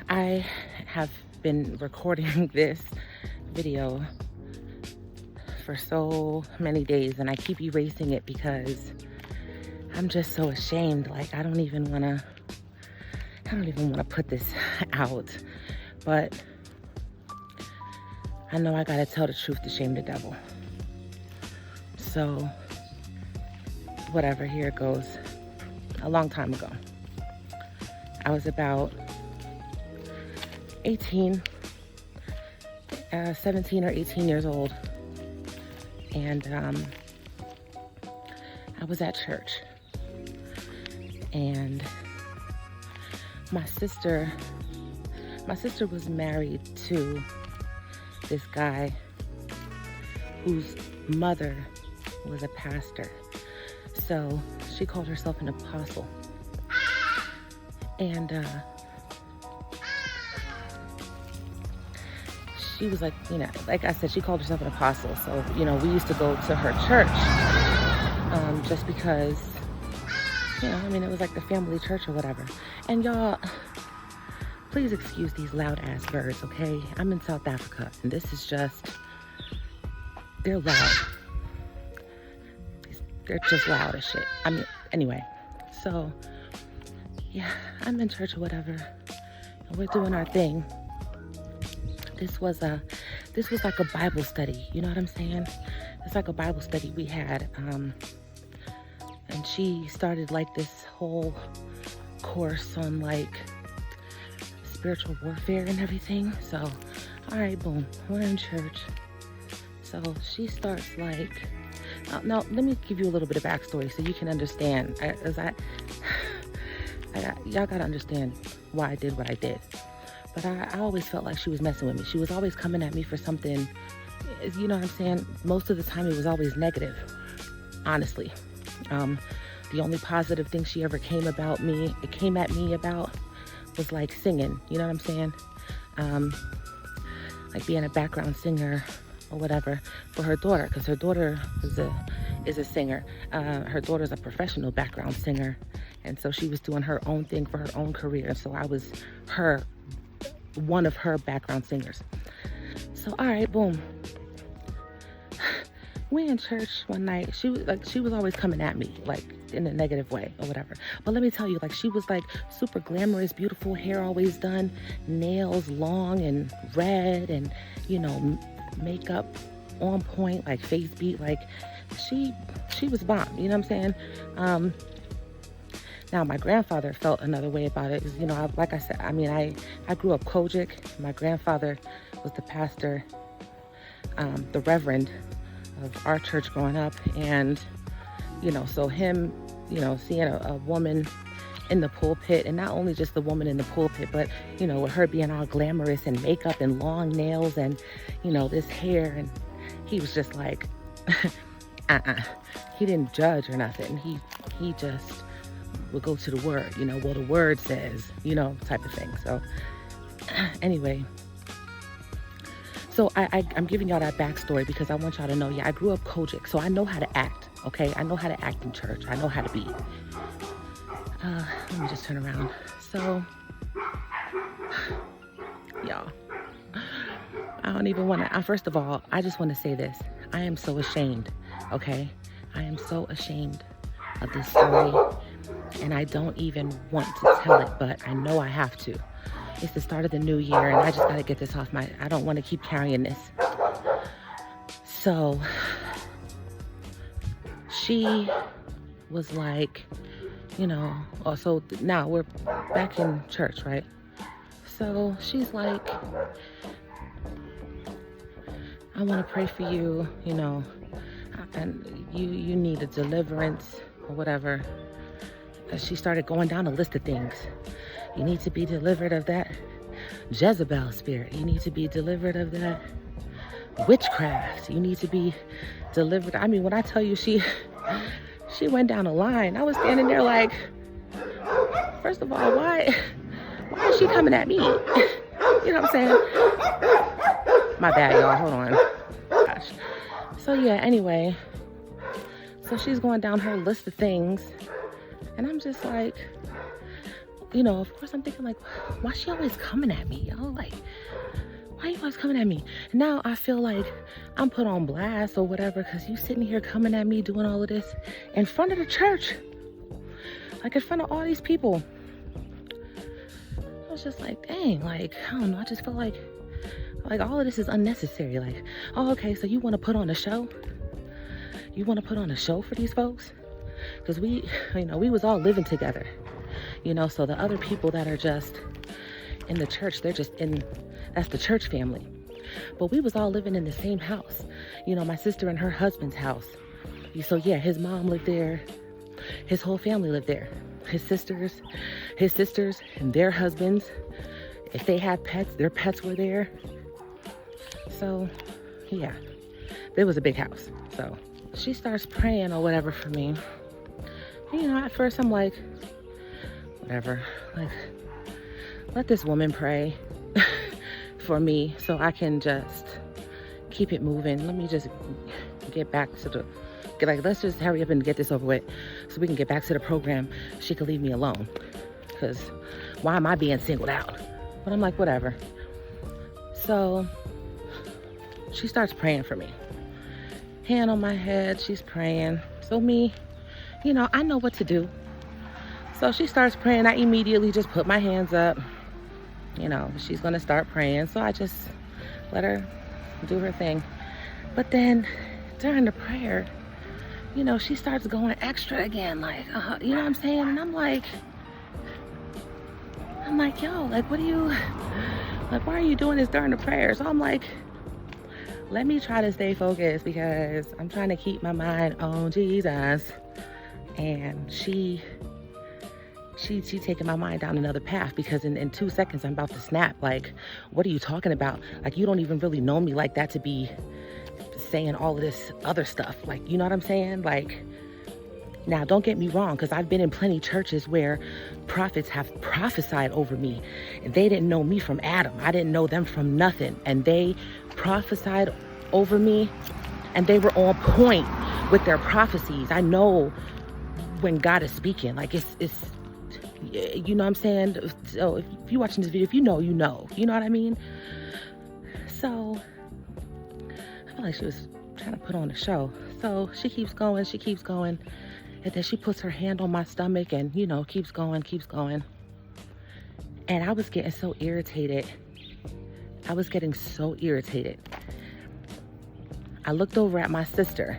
I have been recording this video for so many days and I keep erasing it because I'm just so ashamed. Like, I don't even want to put this out, but I know I got to tell the truth to shame the devil. So whatever, here it goes. A long time ago, I was about 17 or 18 years old, and I was at church, and my sister was married to this guy whose mother was a pastor. So she called herself an apostle. And she was like, like I said, she called herself an apostle. So, we used to go to her church just because, it was like the family church or whatever. And y'all, please excuse these loud ass birds, okay? I'm in South Africa and this is just, they're loud. They're just loud as shit. Anyway, so yeah, I'm in church or whatever, and we're doing our thing. This was like a Bible study, you know what I'm saying? It's like a Bible study we had, and she started like this whole course on like spiritual warfare and everything. So, all right, boom, we're in church. So she starts like, now let me give you a little bit of backstory so you can understand. Y'all gotta understand why I did what I did. But I always felt like she was messing with me. She was always coming at me for something, you know what I'm saying? Most of the time it was always negative, honestly. The only positive thing she ever came at me about was like singing, you know what I'm saying? Like being a background singer or whatever for her daughter, because her daughter is a singer. Her daughter's a professional background singer, and so she was doing her own thing for her own career. And so I was one of her background singers. So all right, boom. We in church one night. She was always coming at me like in a negative way or whatever. But let me tell you, like, she was like super glamorous, beautiful, hair always done, nails long and red, and makeup on point, like face beat, like she was bomb, you know what I'm saying? Now my grandfather felt another way about it, because like I said, I grew up Kojic. My grandfather was the pastor, the reverend of our church growing up, and so him, seeing a woman in the pulpit, and not only just the woman in the pulpit, but with her being all glamorous and makeup and long nails and this hair, and he was just like he didn't judge or nothing. He just would go to the word, what the word says, type of thing. So anyway, so I'm giving y'all that backstory because I want y'all to know, I grew up Kojic, so I know how to act, okay? I know how to act in church. I know how to be. Let me just turn around. So, y'all, I don't even want to, first of all, I just want to say this. I am so ashamed, okay? I am so ashamed of this story, and I don't even want to tell it, but I know I have to. It's the start of the new year, and I just got to get this off I don't want to keep carrying this. So, she was like, so now we're back in church, right? So she's like, I want to pray for you, and you need a deliverance or whatever. She started going down a list of things. You need to be delivered of that Jezebel spirit. You need to be delivered of that witchcraft. You need to be delivered. When I tell you she went down a line, I was standing there like, first of all, why is she coming at me? You know what I'm saying? My bad, y'all. Hold on. Gosh. So yeah, anyway. So she's going down her list of things. And I'm just like, of course I'm thinking like, why is she always coming at me? Like, why are you always coming at me? And now I feel like I'm put on blast or whatever because you sitting here coming at me doing all of this in front of the church, like in front of all these people. I was just like, dang, like, I don't know. I just feel like all of this is unnecessary. Like, oh, okay, so you want to put on a show? You want to put on a show for these folks? Because we was all living together, so the other people that are just in the church, that's the church family. But we was all living in the same house, my sister and her husband's house. So yeah, his mom lived there. His whole family lived there. His sisters and their husbands. If they had pets, their pets were there. So yeah, there was a big house. So she starts praying or whatever for me. At first I'm like, whatever, like, let this woman pray for me so I can just keep it moving. Let me just get back to let's just hurry up and get this over with so we can get back to the program. She could leave me alone, because why am I being singled out? But I'm like, whatever. So she starts praying for me. Hand on my head, she's praying. So me, I know what to do. So she starts praying. I immediately just put my hands up. She's going to start praying. So I just let her do her thing. But then during the prayer, she starts going extra again. Like, you know what I'm saying? And I'm like, yo, like, why are you doing this during the prayer? So I'm like, let me try to stay focused because I'm trying to keep my mind on Jesus. And she taking my mind down another path, because in 2 seconds I'm about to snap. Like, what are you talking about? Like, you don't even really know me like that to be saying all of this other stuff. Like, you know what I'm saying? Like, now don't get me wrong, because I've been in plenty churches where prophets have prophesied over me, and they didn't know me from Adam. I didn't know them from nothing, and they prophesied over me, and they were on point with their prophecies. I know when God is speaking. Like, it's you know what I'm saying? So if you're watching this video, if you know what I mean? So I feel like she was trying to put on a show. So she keeps going, and then she puts her hand on my stomach and, keeps going. And I was getting so irritated. I looked over at my sister.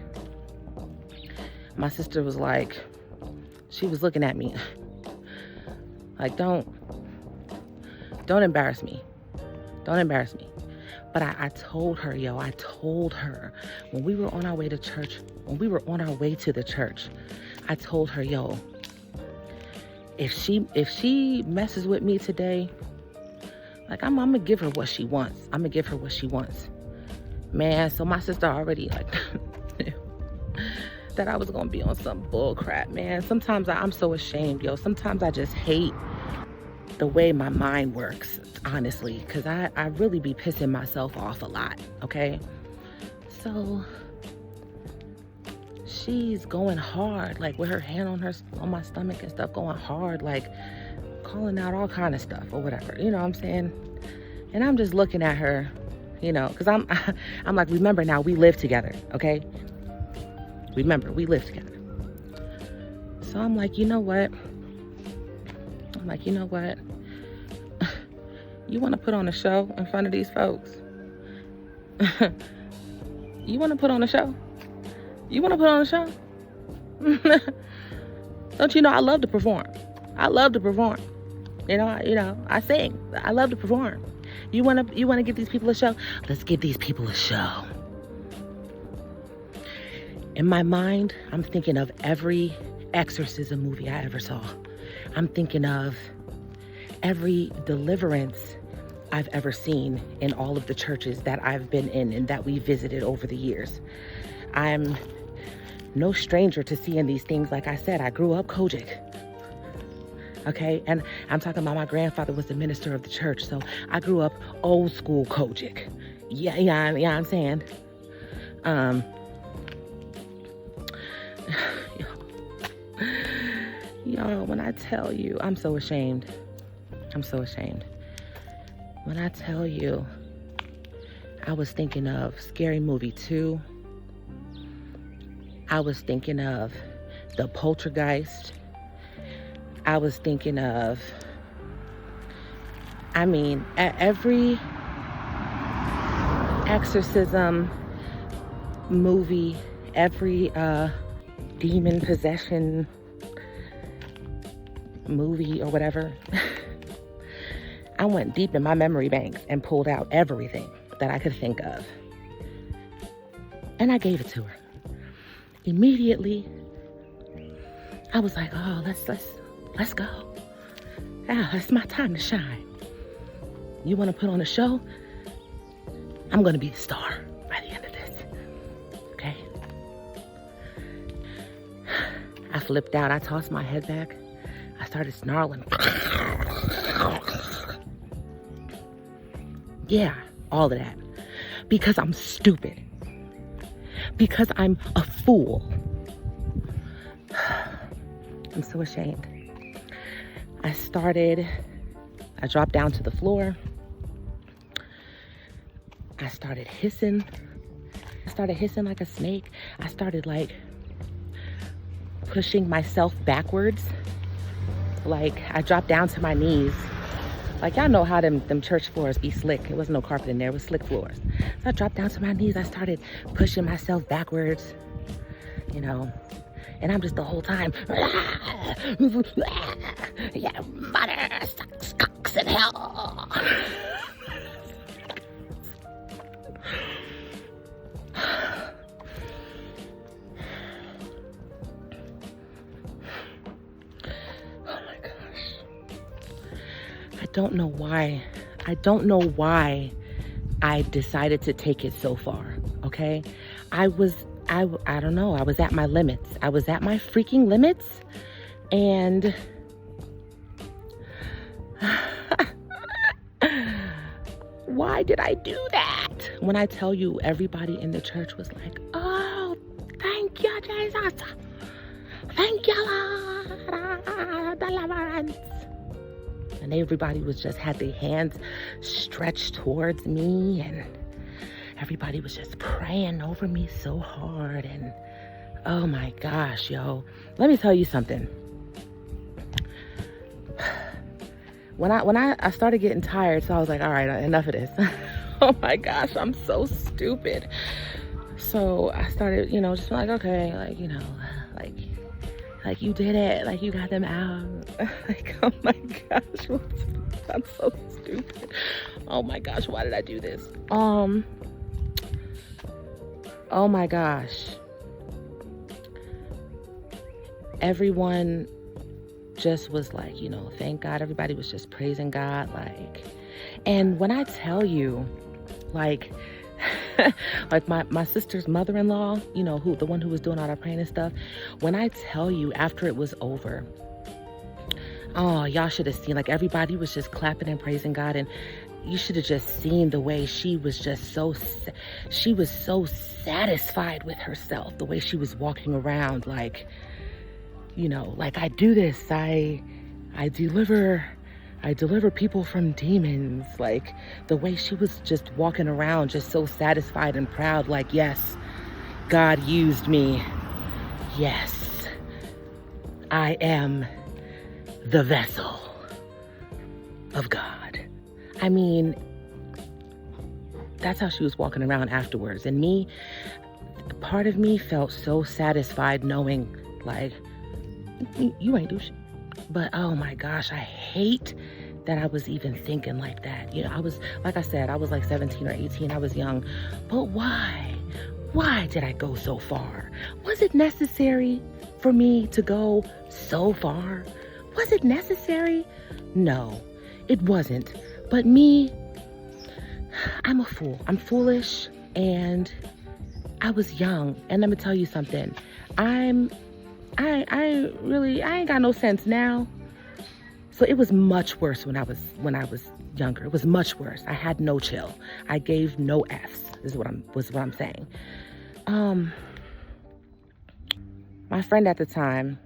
My sister was like, she was looking at me like, don't embarrass me. Don't embarrass me. But I told her, when we were on our way to the church, I told her, if she messes with me today, like, I'm gonna give her what she wants. Man, so my sister already, like, that I was gonna be on some bull crap, man. Sometimes I'm so ashamed, Sometimes I just hate the way my mind works, honestly, because I really be pissing myself off a lot, okay? So she's going hard, like, with her hand on my stomach and stuff, going hard, like calling out all kind of stuff or whatever, you know what I'm saying? And I'm just looking at her, because I'm like, remember now, we live together, okay? Remember, we live together. So I'm like, you know what? You want to put on a show in front of these folks? You want to put on a show? Don't you know I love to perform? I sing. I love to perform. You want to give these people a show? Let's give these people a show. In my mind, I'm thinking of every exorcism movie I ever saw. I'm thinking of every deliverance I've ever seen in all of the churches that I've been in and that we visited over the years. I'm no stranger to seeing these things. Like I said, I grew up Kojic. Okay, and I'm talking about my grandfather was the minister of the church, so I grew up old school Kojic. Yeah, I'm saying. Y'all, when I tell you, I'm so ashamed. I'm so ashamed. When I tell you, I was thinking of Scary Movie 2. I was thinking of The Poltergeist. I was thinking of, every exorcism movie, every demon possession movie or whatever. I went deep in my memory banks and pulled out everything that I could think of. And I gave it to her. Immediately, I was like, oh, let's go. Yeah, it's my time to shine. You want to put on a show? I'm going to be the star by the end of this. Okay? I flipped out. I tossed my head back. I started snarling. Yeah, all of that. Because I'm stupid. Because I'm a fool. I'm so ashamed. I dropped down to the floor. I started hissing. Like a snake. I started like pushing myself backwards. Like I dropped down to my knees. Like y'all know how them church floors be slick. It wasn't no carpet in there, it was slick floors. So I dropped down to my knees. I started pushing myself backwards, you know, and I'm just the whole time, yeah, mother sucks cocks in hell. I don't know why I decided to take it so far, okay? I don't know, I was at my limits. I was at my freaking limits, and why did I do that? When I tell you, everybody in the church was like, oh, thank you, Jesus. Thank you, Lord. Deliverance. And everybody had their hands stretched towards me, and everybody was just praying over me so hard. And oh my gosh, yo, let me tell you something. When I started getting tired, so I was like, all right, enough of this. Oh my gosh, I'm so stupid. So I started, just like, okay, like you did it, like you got them out. Like, oh my gosh, I'm so stupid. Oh my gosh, why did I do this? Oh my gosh. Everyone just was like, thank God. Everybody was just praising God, and when I tell you, like my sister's mother-in-law, the one who was doing all that praying and stuff, when I tell you, after it was over, oh, y'all should have seen, like, everybody was just clapping and praising God, and you should have just seen the way she was just she was so satisfied with herself, the way she was walking around, like, like, I do this, I deliver people from demons. Like, the way she was just walking around, just so satisfied and proud, like, yes, God used me. Yes, I am the vessel of God. I mean, that's how she was walking around afterwards. And me, part of me felt so satisfied knowing, like, you ain't do shit. But oh my gosh, I hate that I was even thinking like that. I was, like I said, I was like 17 or 18. I was young. But why? Why did I go so far? Was it necessary for me to go so far? Was it necessary? No, it wasn't. But me, I'm a fool. I'm foolish, and I was young. And let me tell you something. I ain't got no sense now. So it was much worse when I was younger. It was much worse. I had no chill. I gave no F's. Is what I'm saying. My friend at the time,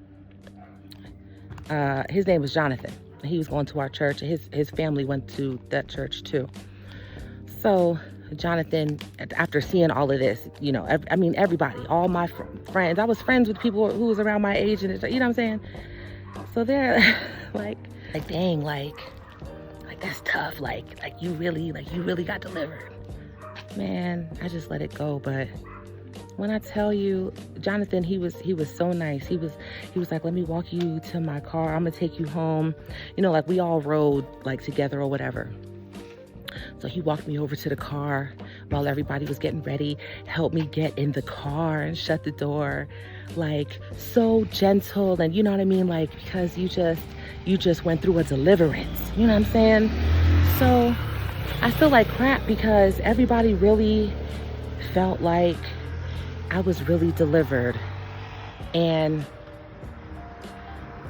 his name was Jonathan. He was going to our church, and his family went to that church too. So Jonathan, after seeing all of this, you know, I mean, everybody, all my friends, I was friends with people who was around my age, and you know what I'm saying? So they're like, dang, like that's tough. Like you really got delivered. Man, I just let it go. But when I tell you, Jonathan, he was so nice. He was like, let me walk you to my car. I'm gonna take you home. You know, like we all rode like together or whatever. So he walked me over to the car while everybody was getting ready, helped me get in the car and shut the door. Like so gentle, and you know what I mean? Like, because you just went through a deliverance. You know what I'm saying? So I feel like crap because everybody really felt like I was really delivered. And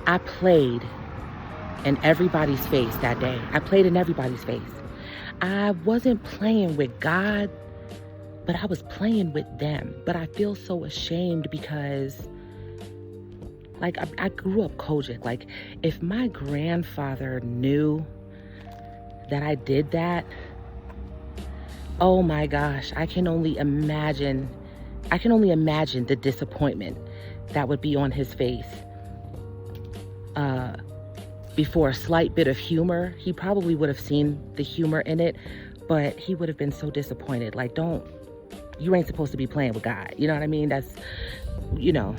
I played in everybody's face that day. I played in everybody's face. I wasn't playing with God, but I was playing with them. But I feel so ashamed because, like, I grew up Kojic. Like, if my grandfather knew that I did that, oh my gosh, I can only imagine the disappointment that would be on his face. Before a slight bit of humor, he probably would have seen the humor in it, but he would have been so disappointed. Like, you ain't supposed to be playing with God. You know what I mean? That's, you know.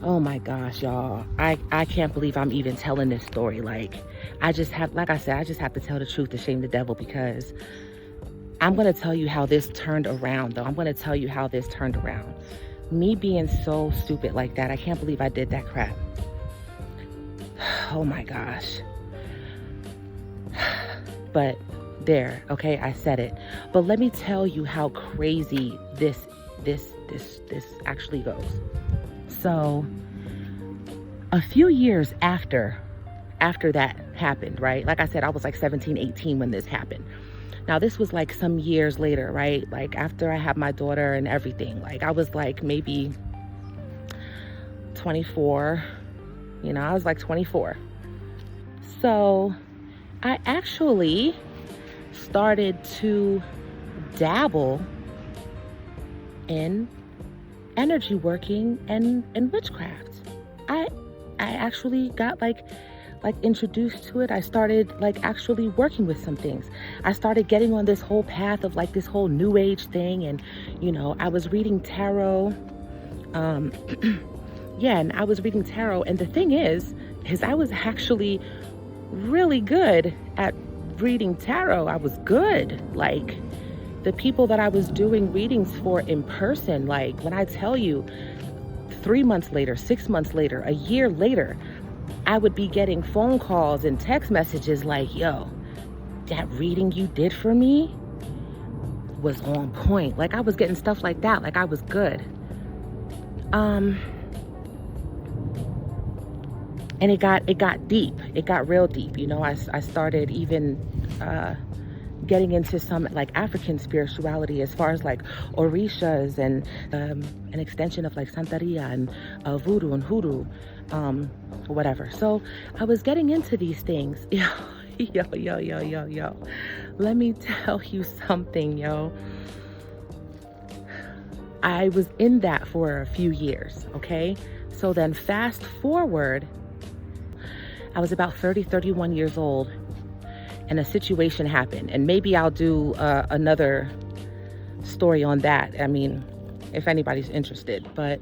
Oh my gosh, y'all. I can't believe I'm even telling this story. Like I just have to tell the truth to shame the devil, because I'm going to tell you how this turned around, though. I'm going to tell you how this turned around. Me being so stupid like that, I can't believe I did that crap. Oh my gosh. But there, okay, I said it. But let me tell you how crazy this actually goes. So a few years after that happened, right? Like I said, I was like 17, 18 when this happened. Now this was like some years later, right? Like after I had my daughter and everything. Like I was like maybe 24. You know, I was like 24. So I actually started to dabble in energy working and witchcraft. I actually got like introduced to it. I started like actually working with some things. I started getting on this whole path of like this whole new age thing, and you know, I was reading tarot. Yeah, and I was reading tarot, and the thing is I was actually really good at reading tarot. I was good. Like the people that I was doing readings for in person, like when I tell you 3 months later, 6 months later, a year later, I would be getting phone calls and text messages like, yo, that reading you did for me was on point. Like I was getting stuff like that. Like I was good. And it got deep. It got real deep. You know, I started even getting into some like African spirituality, as far as like orishas and an extension of like Santeria and voodoo and hoodoo, whatever. So I was getting into these things. Yo. Let me tell you something, yo. I was in that for a few years, okay? So then fast forward, I was about 30, 31 years old, and a situation happened. And maybe I'll do another story on that. I mean, if anybody's interested. But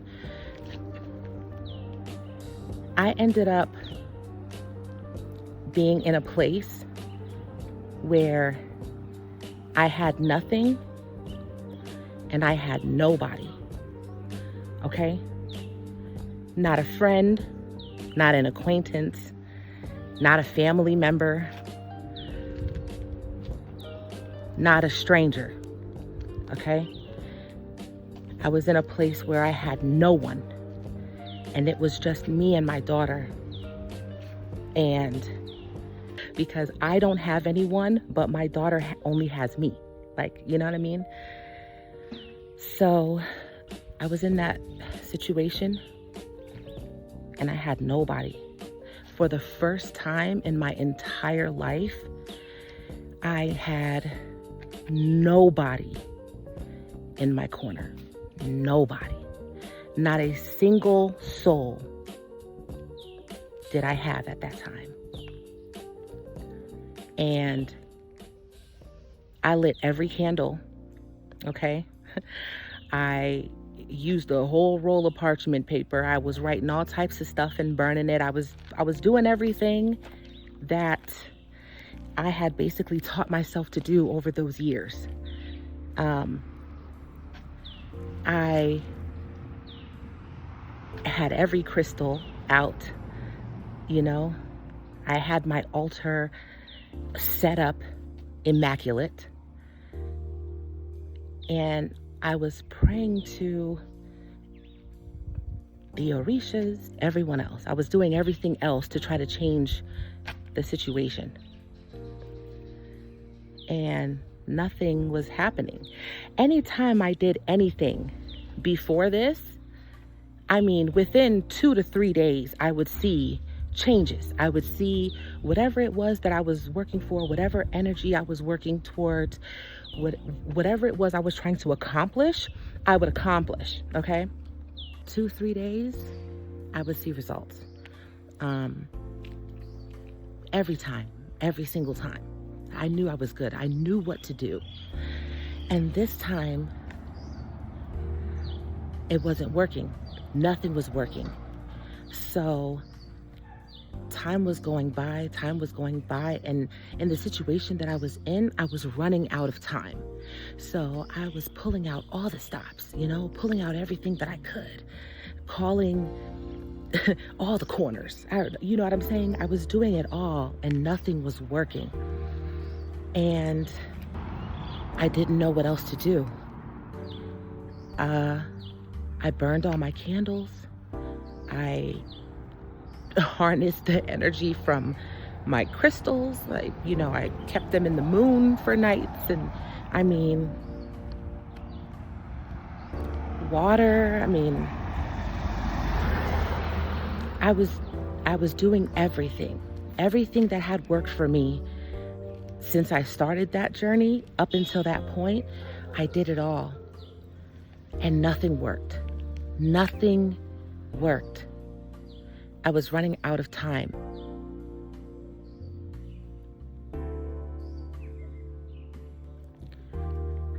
I ended up being in a place where I had nothing and I had nobody. Okay? Not a friend, not an acquaintance, not a family member, not a stranger, okay? I was in a place where I had no one, and it was just me and my daughter. And because I don't have anyone, but my daughter only has me, like, you know what I mean? So I was in that situation, and I had nobody. for the first time in my entire life, I had nobody in my corner. Nobody. Not a single soul did I have at that time. And I lit every candle, okay? I used a whole roll of parchment paper. I was writing all types of stuff and burning it. I was doing everything that I had basically taught myself to do over those years. I had every crystal out, you know. I had my altar set up immaculate. And I was praying to the Orishas, everyone else. I was doing everything else to try to change the situation. And nothing was happening. Anytime I did anything before this, I mean, within 2 to 3 days, I would see changes. I would see whatever it was that I was working for, whatever energy I was working towards, whatever it was I was trying to accomplish, I would accomplish, okay? 2, 3 days, I would see results. Every time, every single time. I knew I was good. I knew what to do. And this time, it wasn't working. Nothing was working. So time was going by, and in the situation that I was in, I was running out of time. So I was pulling out all the stops, pulling out everything that I could, calling all the corners. You know what I'm saying? I was doing it all and nothing was working. And I didn't know what else to do. I burned all my candles. I harnessed the energy from my crystals. I kept them in the moon for nights. And water. I was doing everything that had worked for me since I started that journey up until that point. I did it all. And nothing worked. Nothing worked. I was running out of time.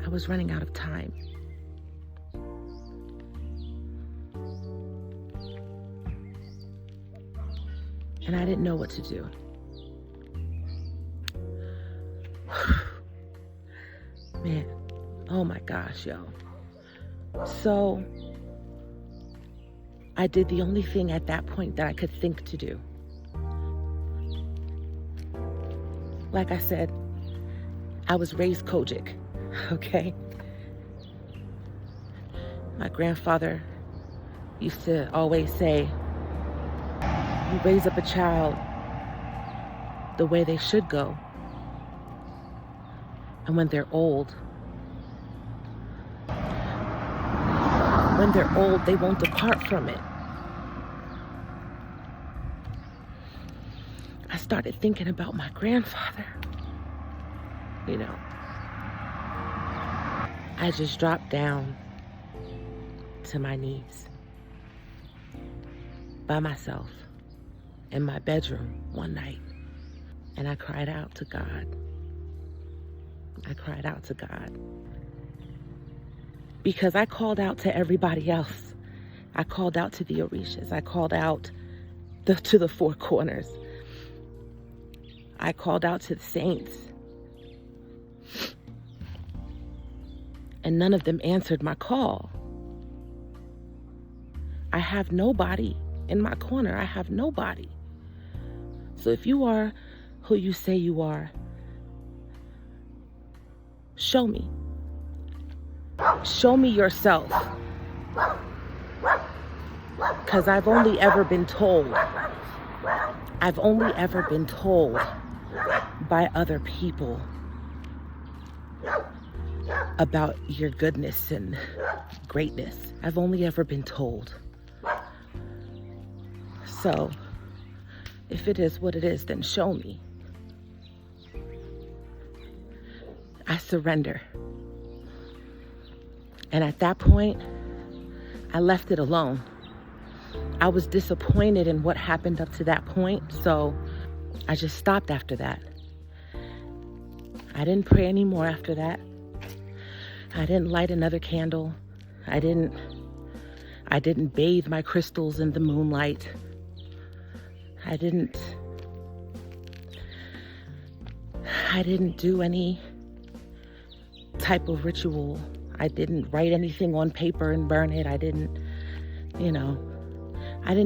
I was running out of time. And I didn't know what to do. Man, oh my gosh, yo. So I did the only thing at that point that I could think to do. Like I said, I was raised Kojic, okay? My grandfather used to always say, you raise up a child the way they should go. And when they're old, they won't depart from it. I started thinking about my grandfather. I just dropped down to my knees by myself in my bedroom one night. And I cried out to God. I cried out to God. Because I called out to everybody else. I called out to the Orishas. I called out to the four corners. I called out to the saints. And none of them answered my call. I have nobody in my corner. I have nobody. So if you are who you say you are, show me. Show me yourself. Because I've only ever been told. I've only ever been told by other people about your goodness and greatness. I've only ever been told. So If it is what it is, then show me. I surrender. And at that point, I left it alone. I was disappointed in what happened up to that point, so I just stopped after that. I didn't pray anymore after that. I didn't light another candle. I didn't bathe my crystals in the moonlight. I didn't do any type of ritual. I didn't write anything on paper and burn it. I didn't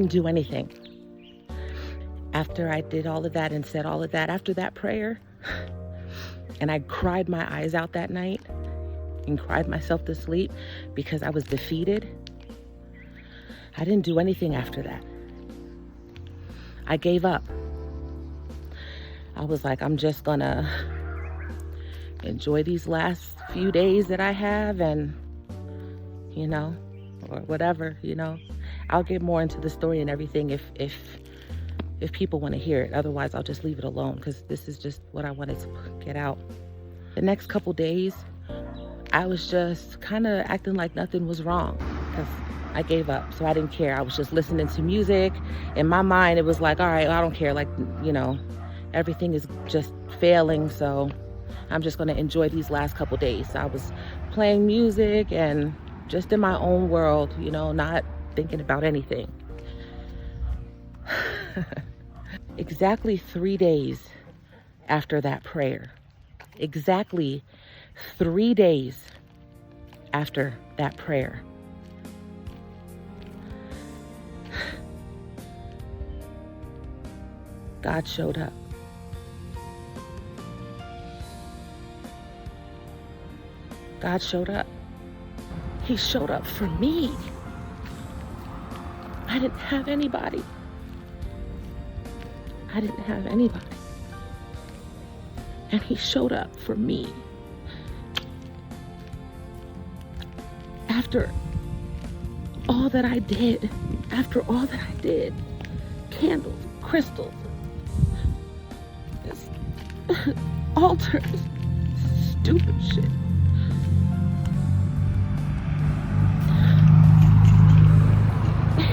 do anything. After I did all of that and said all of that, after that prayer, and I cried my eyes out that night and cried myself to sleep because I was defeated, I didn't do anything after that. I gave up. I was like, I'm just gonna enjoy these last few days that I have and, or whatever, I'll get more into the story and everything if people want to hear it. Otherwise, I'll just leave it alone because this is just what I wanted to get out. The next couple days, I was just kind of acting like nothing was wrong because I gave up. So I didn't care. I was just listening to music. In my mind, it was like, all right, I don't care. Like, everything is just failing. So I'm just going to enjoy these last couple days. So I was playing music and just in my own world, not thinking about anything. Exactly 3 days after that prayer, exactly 3 days after that prayer, God showed up. God showed up. He showed up for me. I didn't have anybody. I didn't have anybody. And he showed up for me. After all that I did, candles, crystals, altars, stupid shit.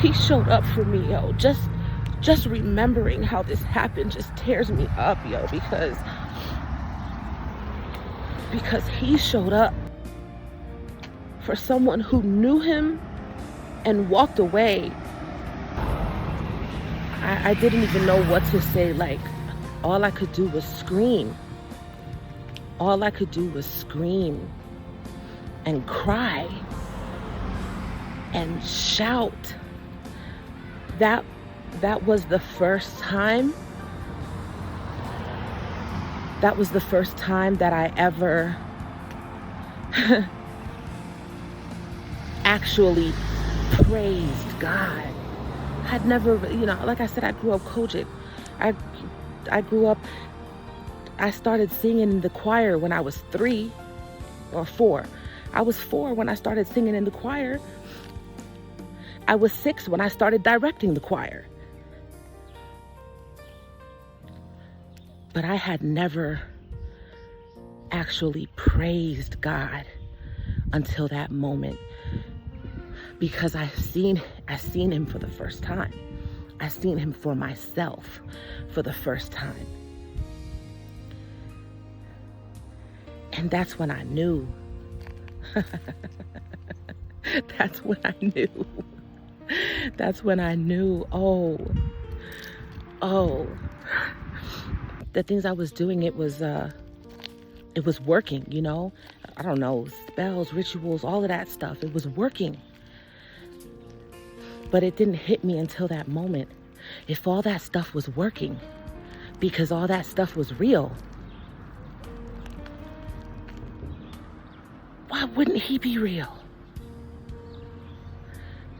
He showed up for me, yo. Just remembering how this happened just tears me up, yo, because he showed up for someone who knew him and walked away. I didn't even know what to say. Like, all I could do was scream. All I could do was scream and cry and shout. That was the first time. That was the first time that I ever actually praised God. I'd never, like I said, I grew up Kojic. I grew up, I started singing in the choir when I was 3 or 4. I was 4 when I started singing in the choir. I was 6 when I started directing the choir. But I had never actually praised God until that moment, because I seen him for the first time. I seen him for myself for the first time. And that's when I knew. That's when I knew. That's when I knew, oh, the things I was doing, it was working, I don't know, spells, rituals, all of that stuff. It was working. But it didn't hit me until that moment. If all that stuff was working, because all that stuff was real, why wouldn't he be real?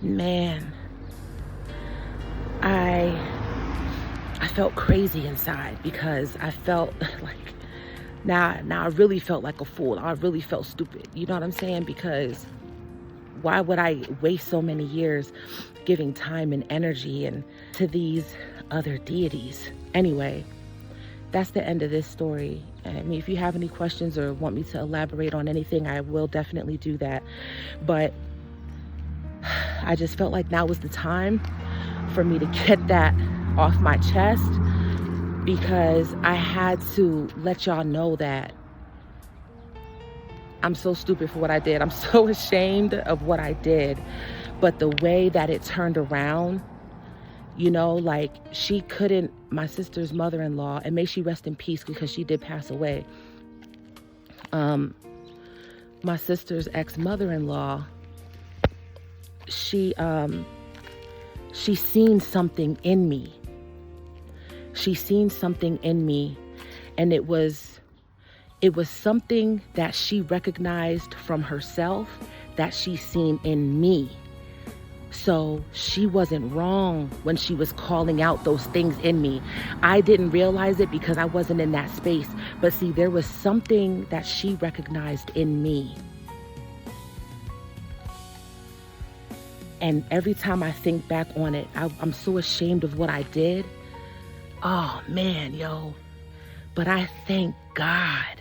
Man, I felt crazy inside, because I felt like, now I really felt like a fool. I really felt stupid. You know what I'm saying? Because why would I waste so many years giving time and energy and to these other deities. Anyway, that's the end of this story. I mean, if you have any questions or want me to elaborate on anything, I will definitely do that. But I just felt like now was the time for me to get that off my chest, because I had to let y'all know that I'm so stupid for what I did. I'm so ashamed of what I did. But the way that it turned around, you know, like she couldn't, my sister's mother-in-law, and may she rest in peace because she did pass away. My sister's ex-mother-in-law, she seen something in me. She seen something in me, and it was something that she recognized from herself that she seen in me. So she wasn't wrong when she was calling out those things in me. I didn't realize it because I wasn't in that space. But see, there was something that she recognized in me. And every time I think back on it, I'm so ashamed of what I did. Oh man, yo. But I thank God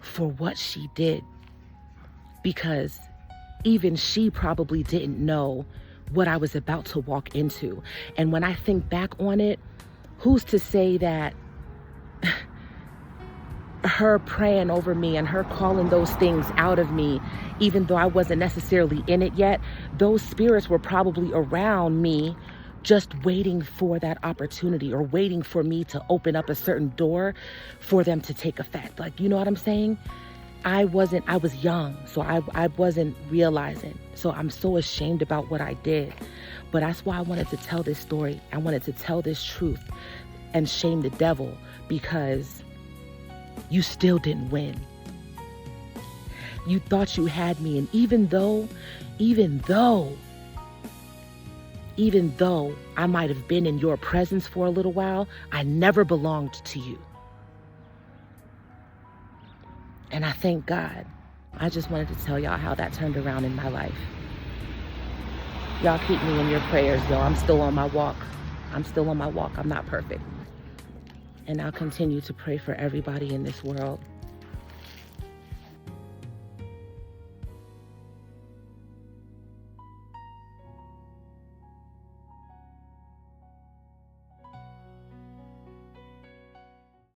for what she did, because even she probably didn't know what I was about to walk into. And when I think back on it, who's to say that her praying over me and her calling those things out of me, even though I wasn't necessarily in it yet, those spirits were probably around me, just waiting for that opportunity or waiting for me to open up a certain door for them to take effect. Like, you know what I'm saying? I was young, so I wasn't realizing. So I'm so ashamed about what I did. But that's why I wanted to tell this story. I wanted to tell this truth and shame the devil, because you still didn't win. You thought you had me. And even though I might have been in your presence for a little while, I never belonged to you. And I thank God. I just wanted to tell y'all how that turned around in my life. Y'all keep me in your prayers, yo. I'm still on my walk. I'm not perfect. And I'll continue to pray for everybody in this world.